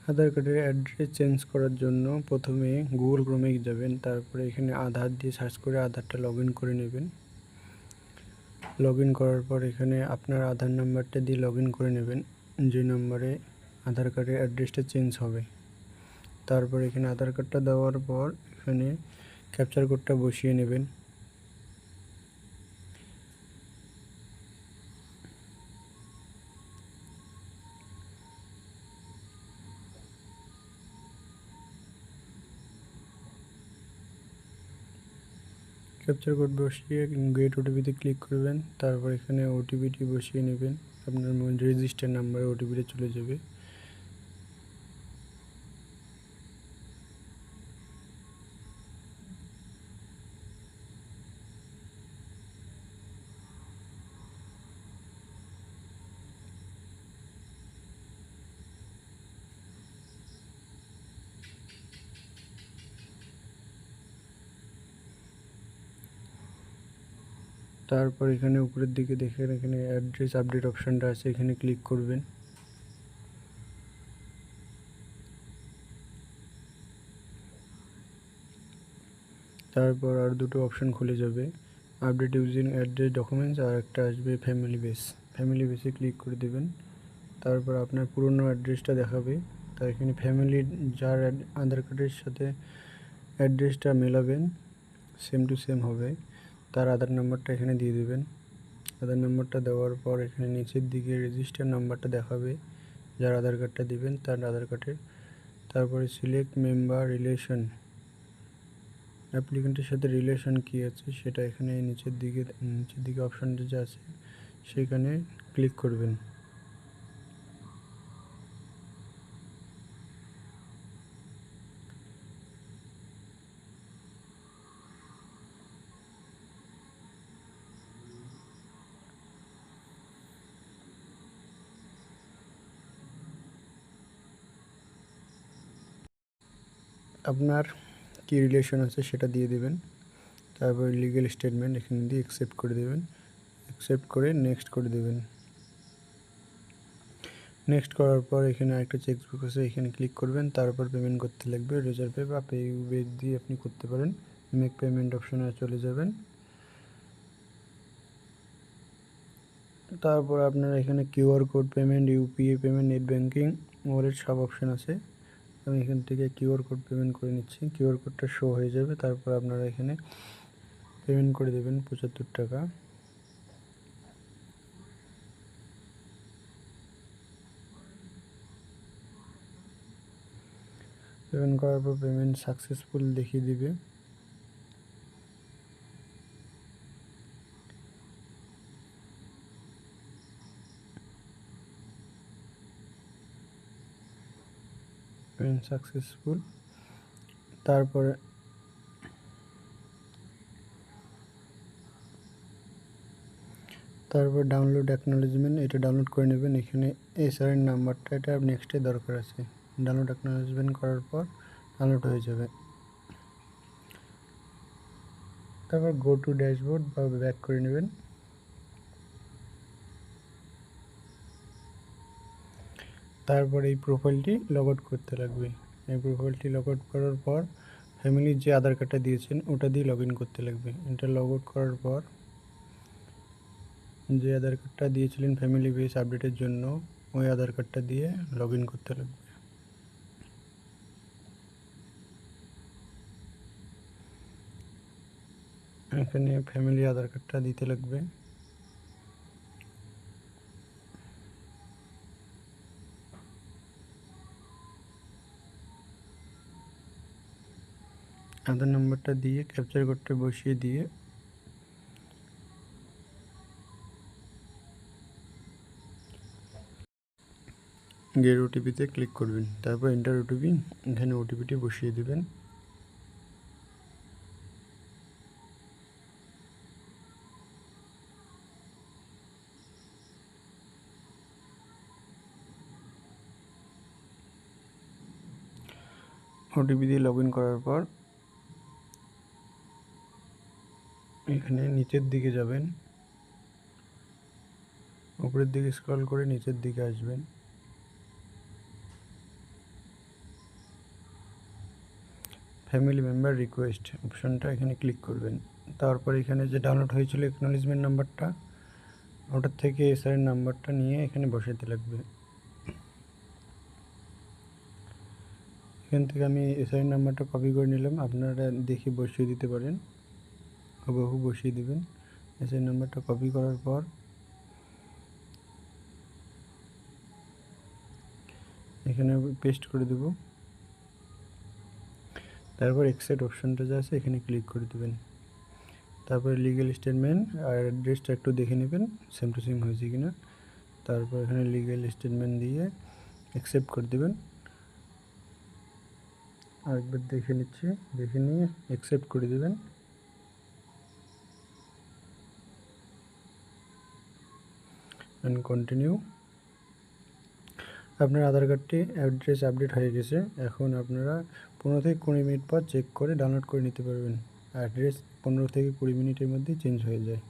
আধার কার্ডের address change করার জন্য প্রথমে গুগল ক্রোমে যাবেন, তারপরে এখানে আধার দিয়ে সার্চ করে আধারটা লগ ইন করে নেবেন। লগ ইন করার পর এখানে আপনার আধার নাম্বারটা দিয়ে লগ ইন করে নেবেন, যে নম্বরে আধার কার্ডের অ্যাড্রেসটা চেঞ্জ হবে। তারপর এখানে আধার কার্ডটা দেওয়ার পর এখানে ক্যাপচার কোডটা বসিয়ে নেবেন। ক্যাপচার কোড বসিয়ে গেট ওটিপিতে ক্লিক করবেন। তারপর এখানে ওটিপিটি বসিয়ে নেবেন, আপনার রেজিস্টার নাম্বারে ওটিপিটা চলে যাবে। তারপর এখানে উপরের দিকে দেখেন এখানে অ্যাড্রেস আপডেট অপশানটা আছে, এখানে ক্লিক করবেন। তারপর আর দুটো অপশান খুলে যাবে, আপডেট ইউজিং অ্যাড্রেস ডকুমেন্টস, আর একটা আসবে ফ্যামিলি বেসে ক্লিক করে দেবেন। তারপর আপনার পুরনো অ্যাড্রেসটা দেখাবে, তাই এখানে ফ্যামিলির যার আধার কার্ডের সাথে অ্যাড্রেসটা মেলাবেন, সেম টু সেম হবে, তার আধার নাম্বারটা এখানে দিয়ে দেবেন। আধার নাম্বারটা দেওয়ার পর এখানে নিচের দিকে রেজিস্টার নাম্বারটা দেখাবে, যার আধার কার্ডটা দিবেন তার আধার কার্ডের। তারপরে সিলেক্ট মেম্বার রিলেশন, অ্যাপ্লিকেন্টের সাথে রিলেশন কী আছে সেটা এখানে নিচের দিকে অপশানটা যে আছে সেখানে ক্লিক করবেন। আপনার কী রিলেশন আছে সেটা দিয়ে দেবেন। তারপর লিগ্যাল স্টেটমেন্ট এখানে দিয়ে অ্যাকসেপ্ট করে দেবেন, অ্যাকসেপ্ট করে নেক্সট করে দেবেন। নেক্সট করার পর এখানে একটা চেকবক্স আছে, এখানে ক্লিক করবেন। তারপর পেমেন্ট করতে লাগবে, রেজার পে বা পে দিয়ে আপনি করতে পারেন। মেক পেমেন্ট অপশানে চলে যাবেন। তারপর আপনারা এখানে QR code payment, UPI payment, net banking, wallet সব অপশান আছে। আমি এখান থেকে কিউআর কোড পেমেন্ট করে নিচ্ছি, কিউআর কোডটা শো হয়ে যাবে। তারপর আপনারা এখানে পেমেন্ট করে দেবেন 75 টাকা। পেমেন্ট করার পর পেমেন্ট সাকসেসফুল দেখিয়ে দিবে। Payment successful. তারপরে ডাউনলোড অ্যাকনোলেজমেন্ট, এটা ডাউনলোড করে নেবেন। এখানে এসআরের নাম্বারটা এটা নেক্সটে দরকার আছে। ডাউনলোড অ্যাকনোলেজমেন্ট করার পর ডাউনলোড হয়ে যাবে। তারপর গো টু ড্যাশবোর্ড বা ব্যাক করে নেবেন। তারপর এই প্রোফাইলটি লগ আউট করতে লাগবে। এই প্রোফাইলটি লগ আউট করার পর ফ্যামিলির যে আধার কার্ডটা দিয়েছেন ওটা দিয়ে লগ ইন করতে লাগবে। এটা লগ আউট করার পর যে আধার কার্ডটা দিয়েছিলেন ফ্যামিলি বেস আপডেটের জন্য ওই আধার কার্ডটা দিয়ে লগ ইন করতে লাগবে। এখানে ফ্যামিলি আধার কার্ডটা দিতে লাগবে। আধার নাম্বারটা দিয়ে ক্যাপচার কোডটা বসিয়ে দিয়ে গেট ওটিপিতে ক্লিক করবেন। তারপর এন্টার ওটিপি, এখানে ওটিপিটি বসিয়ে দেবেন। ওটিপি দিয়ে লগ ইন করার পর এখানে নিচের দিকে যাবেন, উপরের দিকে স্ক্রল করে নিচের দিকে আসবেন। ফ্যামিলি মেম্বার রিকোয়েস্ট অপশনটা এখানে ক্লিক করবেন। তারপর এখানে যে ডাউনলোড হয়েছিল অ্যাকনোলেজমেন্ট নাম্বারটা, ওটার থেকে এসআইয়ের নাম্বারটা নিয়ে এখানে বসাতে লাগবে। এখান থেকে আমি এসআইয়ের নাম্বারটা কপি করে নিলাম, আপনারা দেখে বসিয়ে দিতে পারেন, হুবহু বসিয়ে দেবেন। এসআইয়ের নাম্বারটা কপি করার পর এখানে পেস্ট করে দেব। তারপর এক্সেপ্ট অপশনটা যা আছে এখানে ক্লিক করে দেবেন। তারপরে লিগ্যাল স্টেটমেন্ট আর অ্যাড্রেসটা একটু দেখে নেবেন সেম টু সেম হয়েছে কিনা। তারপর এখানে লিগ্যাল স্টেটমেন্ট দিয়ে অ্যাকসেপ্ট করে দেবেন। আরেকবার দেখে নিচ্ছি, দেখে নিয়ে অ্যাকসেপ্ট করে দেবেন। And continue. আপনার আধার কার্ডটি অ্যাড্রেস আপডেট হয়ে গেছে। এখন আপনারা 15 থেকে 20 মিনিট পর চেক করে ডাউনলোড করে নিতে পারবেন। অ্যাড্রেস 15 থেকে 20 মিনিটের মধ্যে চেঞ্জ হয়ে যায়।